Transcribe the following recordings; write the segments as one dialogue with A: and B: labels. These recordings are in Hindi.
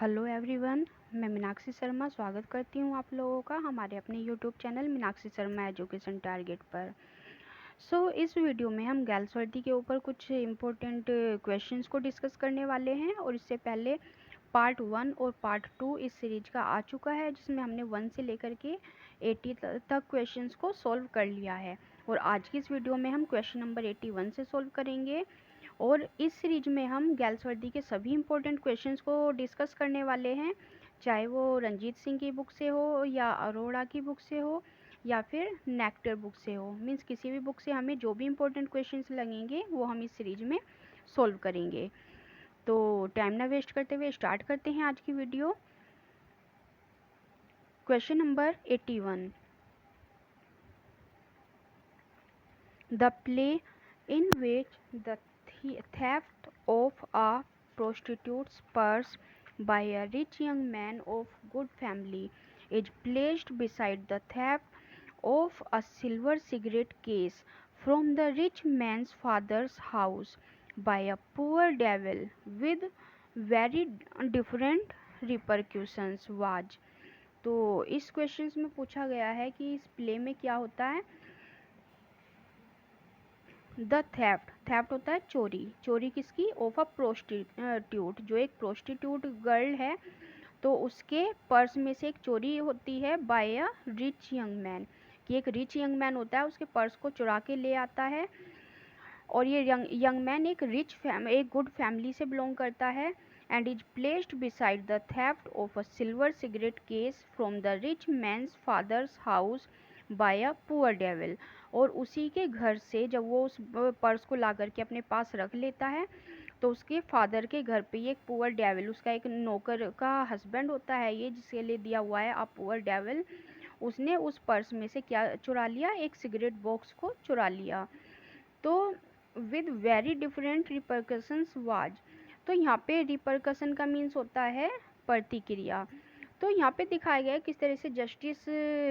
A: हेलो एवरीवन, मैं मीनाक्षी शर्मा स्वागत करती हूँ आप लोगों का हमारे अपने YouTube channel Meenakshi Sharma education target पर। इस वीडियो में हम गर्ल्स वर्दी के ऊपर कुछ इम्पोर्टेंट क्वेश्चंस को डिस्कस करने वाले हैं। और इससे पहले पार्ट 1 और पार्ट 2 इस सीरीज का आ चुका है, जिसमें हमने 1 से लेकर के 80 तक क्वेश्चंस को सॉल्व कर लिया है। और आज की इस वीडियो में हम क्वेश्चन नंबर 81 से सॉल्व करेंगे। और इस सीरीज में हम गर्ल्स वर्दी के सभी इम्पोर्टेंट क्वेश्चंस को डिस्कस करने वाले हैं, चाहे वो रंजीत सिंह की बुक से हो या अरोड़ा की बुक से हो या फिर नेक्टर बुक से हो। मीन्स किसी भी बुक से हमें जो भी इम्पोर्टेंट क्वेश्चंस लगेंगे वो हम इस सीरीज में सॉल्व करेंगे। तो टाइम ना वेस्ट करते हुए स्टार्ट करते हैं आज की video. Question number 81, the play in which the theft of a prostitute's purse by a rich young man of good family is placed beside the theft of a silver cigarette case from the rich man's father's house by a poor devil with very different repercussions was। तो इस क्वेश्चंस में पूछा गया है कि इस प्ले में क्या होता है। द थेफ्ट होता है चोरी। चोरी किसकी? ऑफ अ प्रोस्टिट्यूट, जो एक प्रोस्टिट्यूट गर्ल है तो उसके पर्स में से एक चोरी होती है by a rich young man, कि एक रिच यंग मैन होता है उसके पर्स को चुरा के ले आता है। और ये यंग मैन एक एक गुड फैमिली से बिलोंग करता है। And is placed beside the theft of a silver cigarette case from the rich mains fathers house by a poor devil. और उसी के घर से जब वो उस पर्स को ला करके अपने पास रख लेता है तो उसके फादर के घर पे एक पुअर डेविल, उसका एक नौकर का हस्बैंड होता है ये, जिसके लिए दिया हुआ है अ पुअर डेविल, उसने उस पर्स में से क्या चुरा लिया? एक सिगरेट बॉक्स को चुरा लिया। तो with very different repercussions was, तो यहाँ पे रिपरकशन का मीन्स होता है प्रतिक्रिया। तो यहाँ पे दिखाया गया है किस तरह से जस्टिस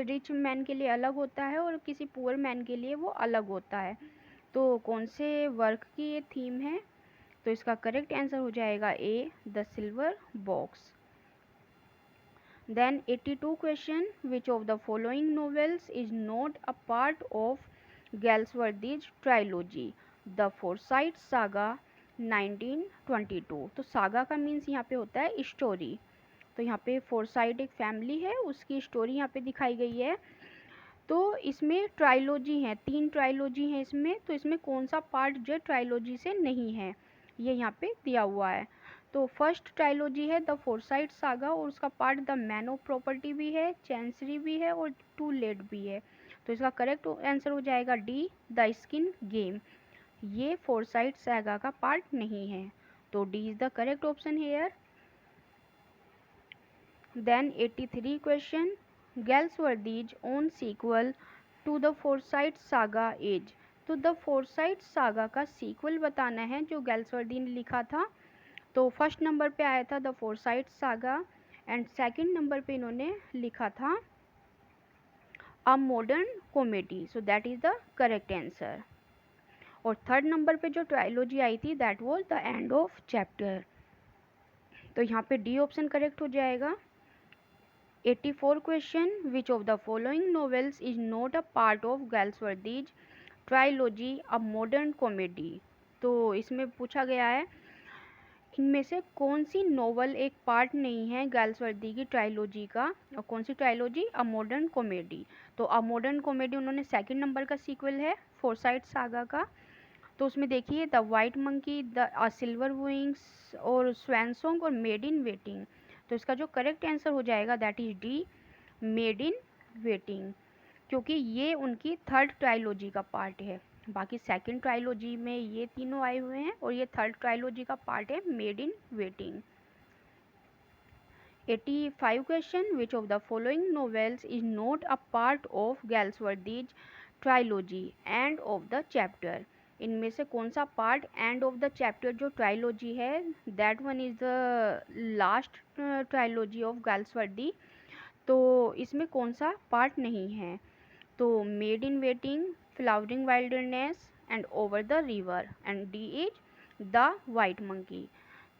A: रिच मैन के लिए अलग होता है और किसी पुअर मैन के लिए वो अलग होता है। तो कौन से वर्क की ये थीम है? तो इसका करेक्ट आंसर हो जाएगा A, the silver box. Then 82 question, which of the following novels is not a part of Galsworthy's trilogy? The Forsyte Saga 1922। तो सागा का मीन्स यहाँ पे होता है स्टोरी। तो यहाँ पे फोरसाइट एक फैमिली है, उसकी स्टोरी यहाँ पे दिखाई गई है। तो इसमें ट्राइलोजी है, 3 ट्राइलोजी है इसमें। तो इसमें कौन सा पार्ट जो ट्राइलोजी से नहीं है ये यहाँ पे दिया हुआ है। तो फर्स्ट ट्राइलोजी है द फोरसाइट सागा और उसका part the man of property भी है, चैंसरी भी है और टू लेट भी है। तो इसका करेक्ट आंसर हो जाएगा डी, द स्किन गेम। ये फोरसाइट सागा का पार्ट नहीं है, तो D is the correct option here. Then 83 question, Galsworthy's own sequel to the Forsyte Saga is। तो द फोरसाइट सागा का सीक्वल बताना है जो गैल्सवर्दी ने लिखा था। तो फर्स्ट नंबर पे आया था the Forsyte saga and second number पे इन्होंने लिखा था अ modern comedy, so that is the correct answer. और थर्ड नंबर पे जो ट्रायलॉजी आई थी that was the end of chapter. तो यहाँ पे डी ऑप्शन करेक्ट हो जाएगा। 84 question, which of the following novels is not a part of Galsworthy's trilogy a modern comedy? तो इसमें पूछा गया है इनमें से कौन सी नोवेल एक पार्ट नहीं है गैल्सवर्दी की ट्राइलोजी का, और कौन सी ट्राइलोजी? अ मॉडर्न कॉमेडी। तो अ मॉडर्न कॉमेडी उन्होंने सेकंड नंबर का सीक्वल है फोरसाइट सागा का। तो उसमें देखिए the white monkey, the silver wings और स्वैन सॉन्ग और मेड इन वेटिंग। तो इसका जो करेक्ट आंसर हो जाएगा that is D, made in waiting, क्योंकि ये उनकी थर्ड ट्राइलोजी का पार्ट है। बाकी सेकंड ट्राइलोजी में ये तीनों आए हुए हैं और ये थर्ड ट्राइलोजी का पार्ट है made in waiting. 85 question, which of the following novels is not a part of Galsworthy's trilogy end of the chapter? इनमें से कौन सा part end of the chapter जो ट्राइलोजी है that one is the last trilogy of Galsworthy. तो इसमें कौन सा पार्ट नहीं है? तो maid in waiting, flowering wilderness and over the river, and D is the white monkey.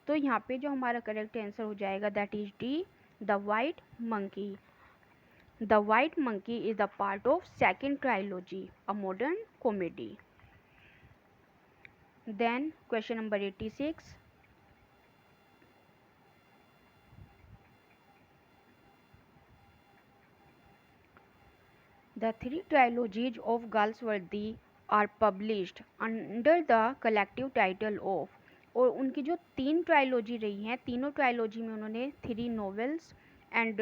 A: तो यहाँ पे जो हमारा करेक्ट आंसर हो जाएगा that is D, the white monkey. The white monkey is the part of second trilogy, a modern comedy. Then question number 86. The three trilogies of Galsworthy are published under the collective title of. और उनकी जो 3 ट्रायलॉजी रही हैं, तीनों ट्रायलॉजी में उन्होंने 3 नॉवेल्स एंड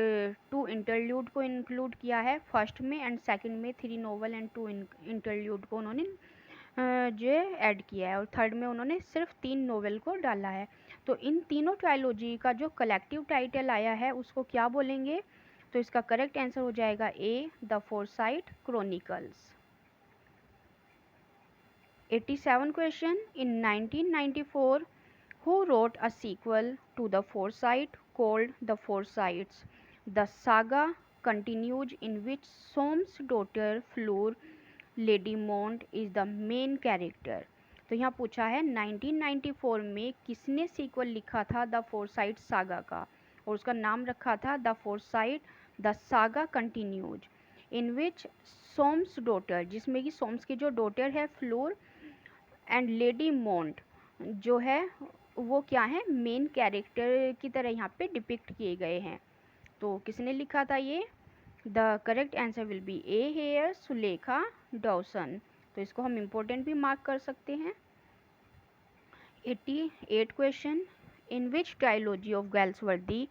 A: 2 इंटरल्यूड को इंक्लूड किया है. फर्स्ट में एंड सेकंड में 3 नॉवेल एंड 2 इंटरल्यूड को उन्होंने जो ऐड किया है, और थर्ड में उन्होंने सिर्फ 3 नॉवेल को डाला है. तो इन तीनों ट्रायलॉजी का जो कलेक्टिव टाइटल आया है उसको क्या बोलेंगे? तो इसका करेक्ट आंसर हो जाएगा A, the Forsyte chronicles. 87 question. In 1994 who wrote a sequel to the Foresight called The Foresights? The saga continues in which Soames' daughter Fleur Ladymont is the main character. तो यहाँ पूछा है 1994 में किसने सीक्वल लिखा था द फोरसाइट सागा का, और उसका नाम रखा था the Forsyte the saga continues, in which Soames daughter, जिसमें कि सोम्स की जो डॉटर है फ्लोर एंड लेडी मोंट जो है वो क्या है, मेन कैरेक्टर की तरह यहाँ पे डिपिक्ट किए गए हैं. तो किसने लिखा था ये? The correct answer will be A here, Sulekha Dawson. तो इसको हम इम्पोर्टेंट भी मार्क कर सकते हैं. 88 question. In which trilogy of Galsworthy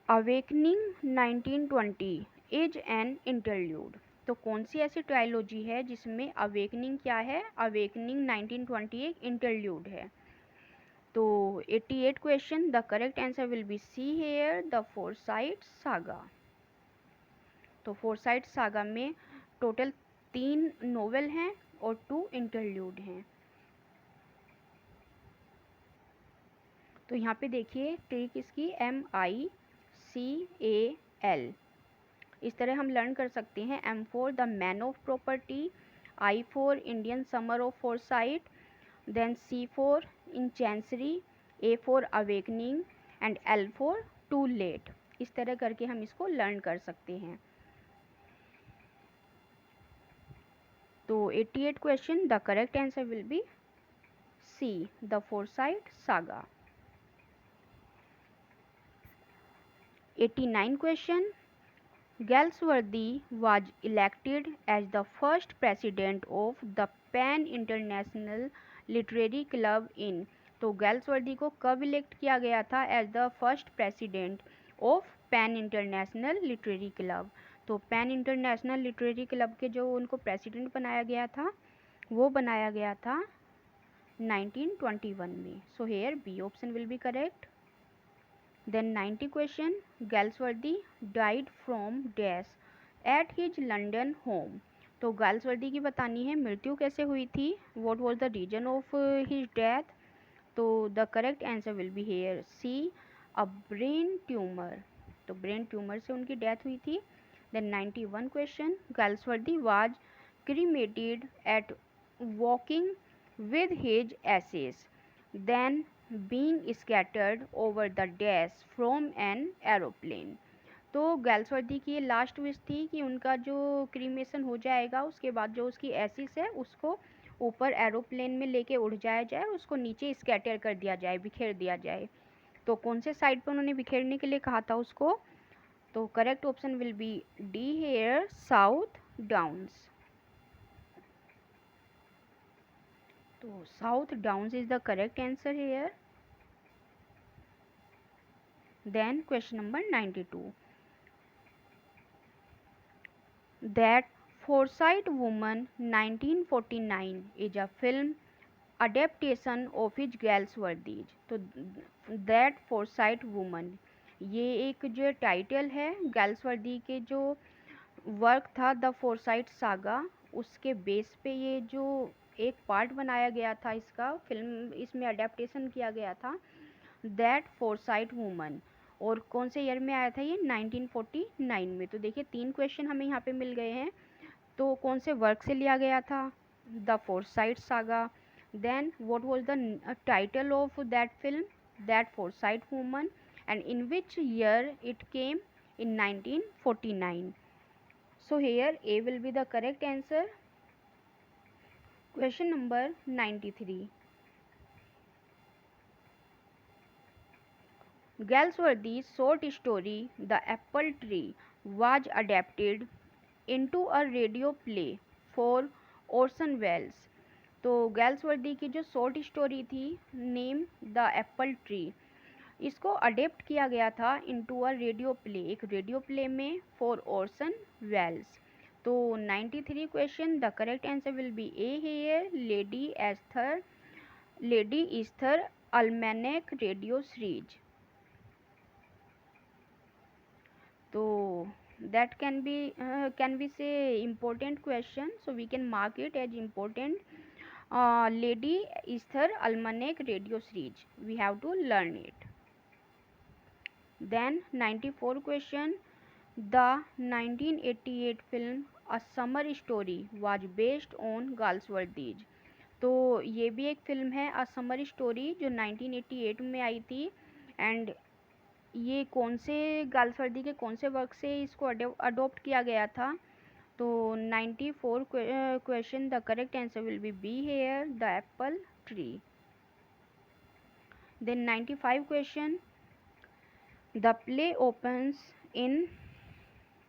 A: awakening 1920 is an interlude? तो कौन सी ऐसी ट्रायलॉजी है जिसमें अवेकनिंग क्या है? अवेकनिंग 1920 एक इंटरल्यूड है. तो 88 question. The correct answer will be C here, the Forsyte Saga. तो फोरसाइट सागा में टोटल 3 नोवेल हैं और 2 इंटरल्यूड हैं. तो यहाँ पे देखिए ट्रिक इसकी MICAL. इस तरह हम लर्न कर सकते हैं. M for the man of property, I for Indian summer of Forsyte, then C for in chancery, A for awakening and L for to let. इस तरह करके हम इसको लर्न कर सकते हैं. तो 88 question. The correct answer will B C, the Forsyte saga. 89 question. Galsworthy was elected as the first president of the Pan International Literary Club in. तो गैल्सवर्दी को कब इलेक्ट किया गया था as the first president of PEN International literary club? तो पैन इंटरनेशनल लिटरेरी क्लब के जो उनको प्रेसिडेंट बनाया गया था वो बनाया गया था 1921 में. So here B option will be correct. Then 90 question. Galsworthy died from dash at his London home. तो गाल्सवर्दी की बतानी है मृत्यु कैसे हुई थी. What was the reason of his death? तो the correct answer will be here C, a brain tumor. तो ब्रेन ट्यूमर से उनकी डेथ हुई थी. Then 91 question. Galsworthy was cremated at Woking with his ashes. Then being scattered over the dash from an aeroplane. तो गैल्सवर्दी की ये लास्ट विश थी कि उनका जो क्रीमेशन हो जाएगा उसके बाद जो उसकी एसिस है उसको ऊपर एरोप्लेन में लेके उड़ जाया जाए, उसको नीचे स्कैटर कर दिया जाए, बिखेर दिया जाए. तो कौन से साइड पर उन्होंने बिखेरने के लिए कहा था उसको? तो correct option will be D here, South Downs. तो South Downs is the correct answer here. Then question number 92. That Forsyte Woman 1949 is a film adaptation of his Galsworthy's. तो That Forsyte Woman ये एक जो टाइटल है गैल्सवर्दी के जो वर्क था द फोरसाइट सागा उसके बेस पे ये जो एक पार्ट बनाया गया था इसका फिल्म, इसमें अडेप्टेशन किया गया था दैट फोरसाइट वुमन. और कौन से ईयर में आया था ये? 1949 में. तो देखिए 3 क्वेश्चन हमें यहाँ पे मिल गए हैं. तो कौन से वर्क से लिया गया था? The Forsyte saga, Then what was the title of that film? That Forsyte Woman. And in which year it came? In 1949. So here A will be the correct answer. Question number 93. Galsworthy's short story The Apple Tree was adapted into a radio play for Orson Welles. तो गैल्सवर्दी की जो शॉर्ट स्टोरी थी नेम द एप्पल ट्री, इसको अडेप्ट किया गया था इनटू अ रेडियो प्ले, एक रेडियो प्ले में फॉर ऑर्सन वेल्स. तो 93 question, the correct answer will be A here, lady Esther almanac radio series. तो that can we say important question, so we can mark it as important. Lady Esther Almanac radio series, we have to learn it. Then 94 question, the 1988 film A Summer Story was based on Galsworthy's. तो ये भी एक फिल्म है अ समर स्टोरी जो 1988 में आई थी. एंड ये कौन से गाल्सवर्दी के कौन से वर्क से इसको अडोप्ट किया गया था? तो 94 question, the correct answer will be B here, the apple tree. Then 95 question, the play opens in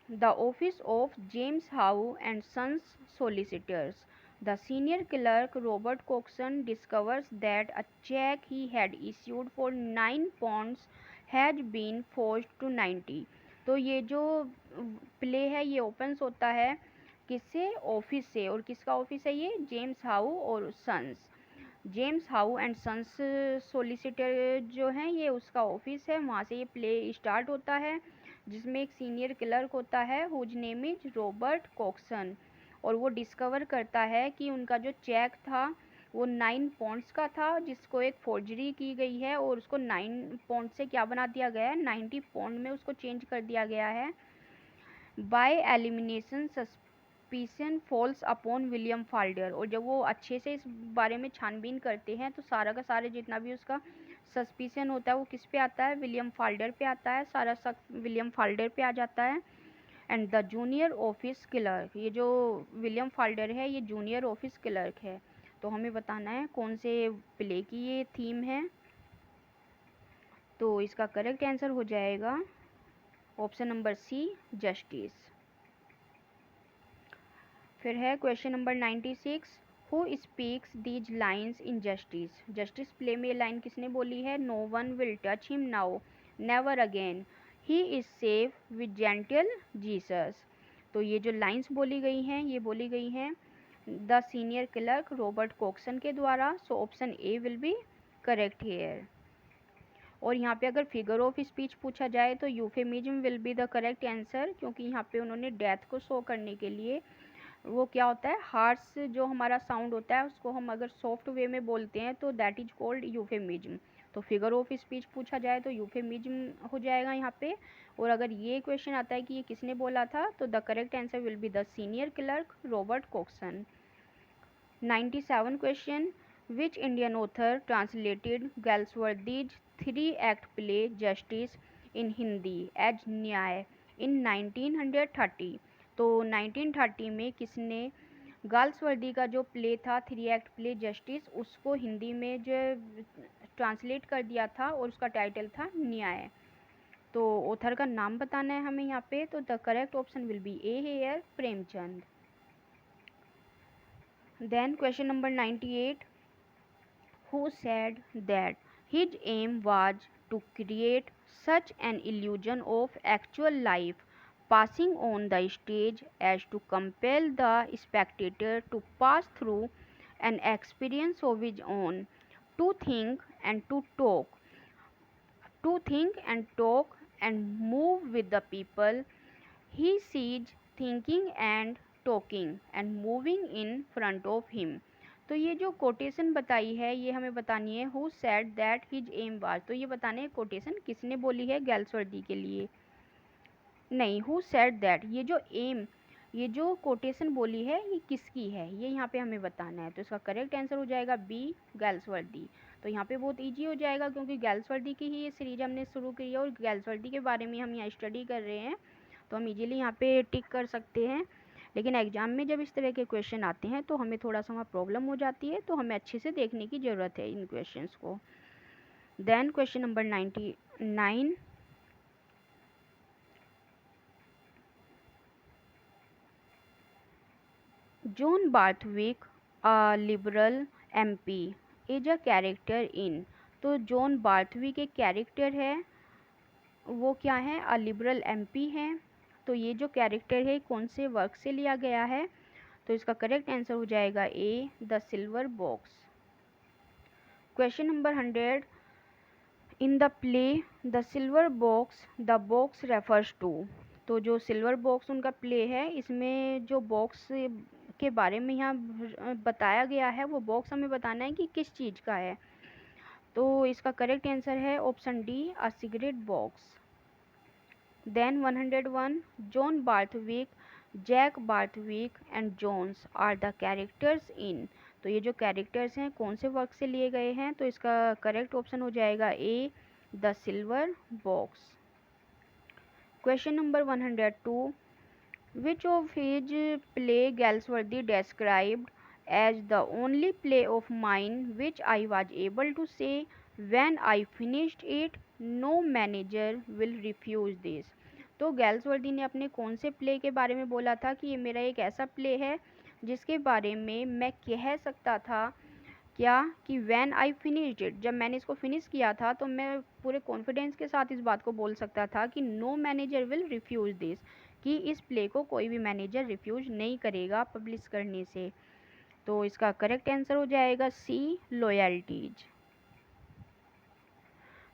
A: the office of James How and Sons solicitors. The senior clerk Robert Coxon discovers that a check he had issued for 9 pounds has been forged to 90. तो ये जो प्ले है ये ओपन्स होता है किससे? ऑफिस से. और किसका ऑफिस है ये? जेम्स हाउ और Sons. James How and Sons solicitor जो हैं ये उसका ऑफिस है, वहाँ से ये प्ले स्टार्ट होता है जिसमें एक सीनियर क्लर्क होता है whose name is Robert Cokeson. और वो डिस्कवर करता है कि उनका जो चेक था वो 9 पॉइंट्स का था जिसको एक फोर्जरी की गई है और उसको 9 पॉइंट से क्या बना दिया गया है? 90 पॉइंट में उसको चेंज कर दिया गया है. By elimination suspicion false upon William Falder. और जब वो अच्छे से इस बारे में छानबीन करते हैं तो सारा का सारा जितना भी उसका सस्पिशन होता है वो किस पे आता है? विलियम फाल्डर पे आता है. सारा विलियम फाल्डर पे आ जाता है. And the junior office clerk, ये जो विलियम फाल्डर है ये जूनियर ऑफिस क्लर्क है. तो हमें बताना है कौन से प्ले की ये थीम है. तो इसका करेक्ट आंसर हो जाएगा ऑप्शन नंबर सी, जस्टिस. फिर है question number 96, who speaks these lines in Justice. Justice play में ये लाइन किसने बोली है? No one will touch him now, never again, he is safe with gentle Jesus. तो ये जो लाइन्स बोली गई हैं ये बोली गई हैं the senior clerk Robert Coxon के द्वारा. So option A will be correct here. और यहाँ पे अगर फिगर ऑफ स्पीच पूछा जाए तो euphemism will be the correct answer, क्योंकि यहाँ पे उन्होंने डेथ को शो करने के लिए वो क्या होता है, हार्श जो हमारा साउंड होता है उसको हम अगर सॉफ्ट वे में बोलते हैं तो दैट इज कॉल्ड यूफेमिज्म. तो फिगर ऑफ स्पीच पूछा जाए तो यूफेमिज्म हो जाएगा यहाँ पे. और अगर ये क्वेश्चन आता है कि ये किसने बोला था तो the correct answer will be the senior clerk Robert Cokeson. 97 question, which Indian author translated Galsworthy's 3-act play Justice in Hindi as Nyay in 1930. तो 1930 में किसने गाल्सवर्दी का जो प्ले था 3-act प्ले जस्टिस उसको हिंदी में जो ट्रांसलेट कर दिया था और उसका टाइटल था न्याय. तो ऑथर का नाम बताना है हमें यहाँ पे. तो the correct option will be A here, Premchand. Then question number 98, who said that his aim was to create such an illusion of actual life passing on the stage as to compel the spectator to pass through an experience of his own, to think and to talk, and move with the people he sees thinking and talking and moving in front of him. तो ये जो कोटेशन बताई है ये हमें बतानी है who said that his aim was. तो ये बताने है कोटेशन किसने बोली है गैल्सवर्दी के लिए. नहीं, हु सेड दैट, ये जो एम ये जो कोटेशन बोली है ये किसकी है, ये यहाँ पे हमें बताना है। तो इसका करेक्ट आंसर हो जाएगा बी, गैल्सवर्दी। तो यहाँ पे बहुत इजी हो जाएगा क्योंकि गैल्सवर्दी की ही ये सीरीज हमने शुरू की है और गैल्सवर्दी के बारे में हम यहाँ स्टडी कर रहे हैं, तो हम इजीली यहाँ पे टिक कर सकते हैं। लेकिन एग्जाम में जब इस तरह के क्वेश्चन आते हैं तो हमें थोड़ा सा वहाँ प्रॉब्लम हो जाती है, तो हमें अच्छे से देखने की ज़रूरत है इन क्वेश्चंस को। Then question number 99, John Barthwick, a liberal MP, is a character in। तो जॉन बार्थविक एक कैरेक्टर है, वो क्या है, अ लिबरल एमपी है। तो ये जो कैरेक्टर है कौन से वर्क से लिया गया है, तो इसका करेक्ट आंसर हो जाएगा A, the silver box. Question number 100, in the play the silver box the box refers to. तो जो सिल्वर बॉक्स उनका प्ले है, इसमें जो बॉक्स के बारे में यहाँ बताया गया है, वो बॉक्स हमें बताना है कि किस चीज़ का है। तो इसका करेक्ट आंसर है option D, a cigarette box. Then 101, John Barthwick, Jack Barthwick and Jones are the characters in. तो ये जो कैरेक्टर्स हैं कौन से वर्क से लिए गए हैं, तो इसका करेक्ट ऑप्शन हो जाएगा A, the silver box. Question number 102, which of his play Galsworthy described as the only play of mine which I was able to say when I finished it, no manager will refuse this। तो गैल्सवर्दी ने अपने कौन से प्ले के बारे में बोला था कि ये मेरा एक ऐसा प्ले है जिसके बारे में मैं कह सकता था क्या, कि वैन आई फिनिश्ड इट, जब मैंने इसको फिनिश किया था तो मैं पूरे कॉन्फिडेंस के साथ इस बात को बोल सकता था कि no manager will refuse this, कि इस प्ले को कोई भी मैनेजर रिफ्यूज़ नहीं करेगा पब्लिश करने से। तो इसका करेक्ट आंसर हो जाएगा C, loyalties.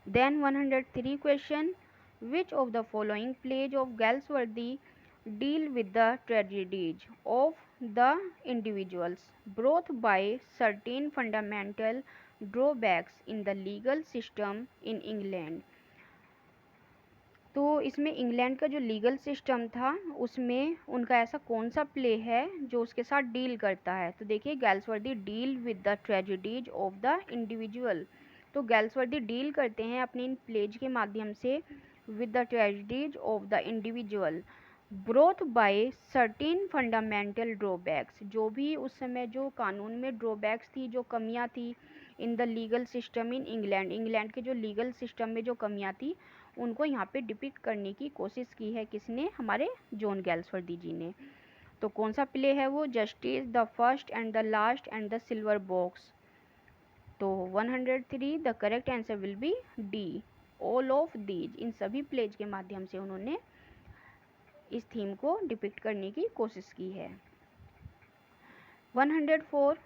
A: Then 103 question, which of the following plays of Galsworthy deal with the tragedies of the individuals brought by certain fundamental drawbacks in the legal system in England। तो इसमें इंग्लैंड का जो लीगल सिस्टम था उसमें उनका ऐसा कौन सा प्ले है जो उसके साथ डील करता है। तो देखिए, Galsworthy deal with the tragedies of the individual. तो गैल्सवर्दी डील करते हैं अपने इन प्लेज के माध्यम से with the tragedies of the individual brought by certain fundamental drawbacks. जो भी उस समय जो कानून में ड्रॉबैक्स थी, जो कमियां थी in the legal system in England, England के जो लीगल सिस्टम में जो कमियां थी उनको यहाँ पे डिपिक्ट करने की कोशिश की है किसने, हमारे जॉन गैल्सवर्दी जी ने। तो कौन सा प्ले है वो, justice, the first and the last and the silver box. तो 103 the correct answer will be D, all of these. इन सभी प्लेज के माध्यम से उन्होंने इस थीम को डिपिक्ट करने की कोशिश की है। 104,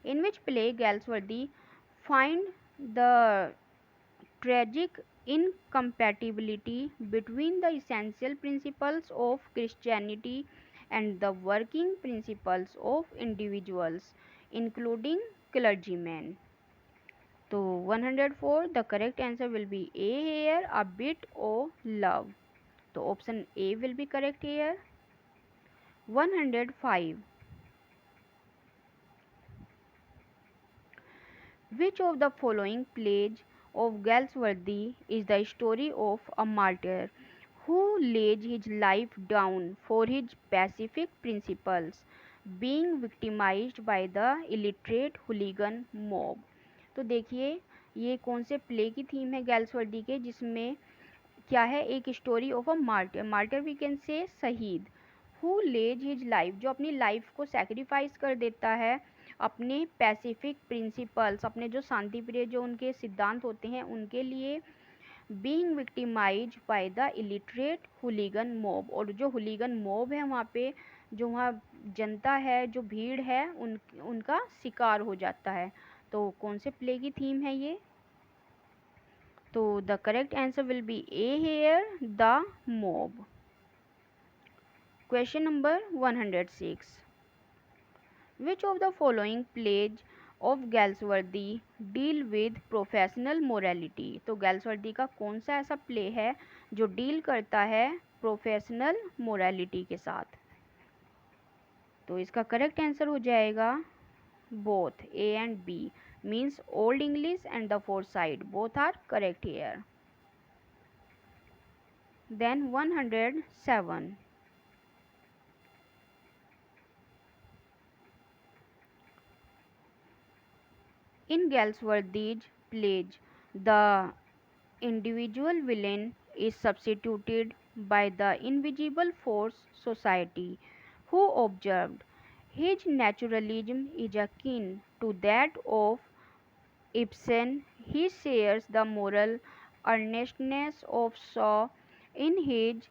A: in which play Galsworthy find the tragic incompatibility between the essential principles of Christianity and the working principles of individuals, including clergymen। तो 104 the correct answer will be A here, a bit of love। तो option A will be correct here। 105, which of the following plays of Galsworthy is the story of a martyr who lays his life down for his pacific principles, being victimized by the illiterate hooligan mob। तो देखिए, ये कौन से प्ले की थीम है गैल्सवर्दी के, जिसमें क्या है, एक story of a martyr, martyr we can say शहीद, हु लेज हिज लाइफ, जो अपनी लाइफ को सेक्रीफाइस कर देता है अपने पैसिफिक प्रिंसिपल्स, अपने जो शांति प्रिय जो उनके सिद्धांत होते हैं उनके लिए, being victimise by the illiterate hooligan mob. और जो हुलीगन मॉब है वहाँ पे, जो वहाँ जनता है, जो भीड़ है, उनका शिकार हो जाता है। तो कौन से प्ले की थीम है ये, तो the correct answer will be A here, the mob. Question number 106, which of the following plays of Galsworthy deal with professional morality. तो गैल्सवर्दी का कौन सा ऐसा प्ले है जो डील करता है प्रोफेशनल मोरालिटी के साथ? तो इसका करेक्ट आंसर हो जाएगा both A and B, means old English and the Forsyte, both are correct here. Then 107, in Galsworthy's plays, the individual villain is substituted by the invisible force society, who observed. His naturalism is akin to that of Ibsen. He shares the moral earnestness of Shaw in his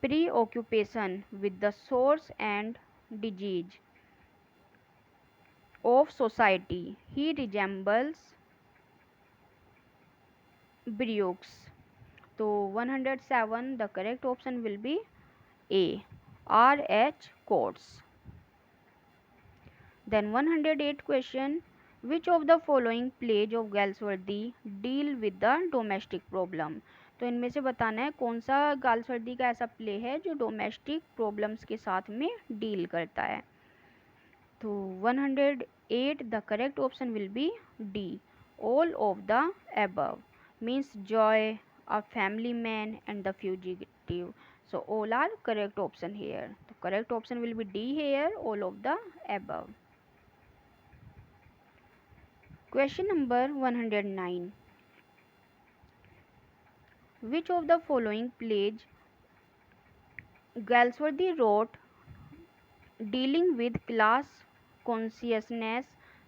A: preoccupation with the source and disease of society. He resembles Breaux. So 107, the correct option will be A. R.H. Coates. Then 108 question, which of the following plays of Galsworthy deal with the domestic problem? तो इनमें से बताना है कौन सा गाल्सवर्दी का ऐसा प्ले है जो डोमेस्टिक प्रॉब्लम्स के साथ में डील करता है। तो 108, the correct option will be D. All of the above, means Joy, A Family Man and The Fugitive. So all are correct option here. The correct option will be D here, all of the above. Question number 109. Which of the following plays Galsworthy wrote dealing with class consciousness,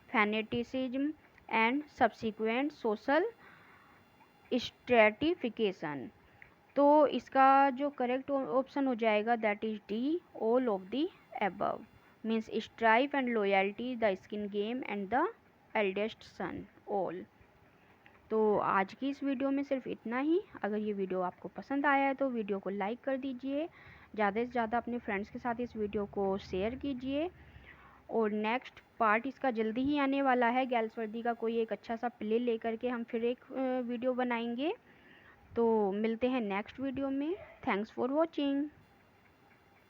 A: fanaticism and subsequent social stratification? तो इसका जो करेक्ट ऑप्शन हो जाएगा that is D, all of the above, means strife and loyalty, the skin game and the eldest son, all. तो आज की इस वीडियो में सिर्फ इतना ही। अगर ये वीडियो आपको पसंद आया है तो वीडियो को लाइक कर दीजिए, ज़्यादा से ज़्यादा अपने फ्रेंड्स के साथ इस वीडियो को शेयर कीजिए, और नेक्स्ट पार्ट इसका जल्दी ही आने वाला है। गैल्सवर्दी का कोई एक अच्छा सा प्ले लेकर के हम फिर एक वीडियो बनाएंगे। तो मिलते हैं नेक्स्ट वीडियो में। Thanks for watching.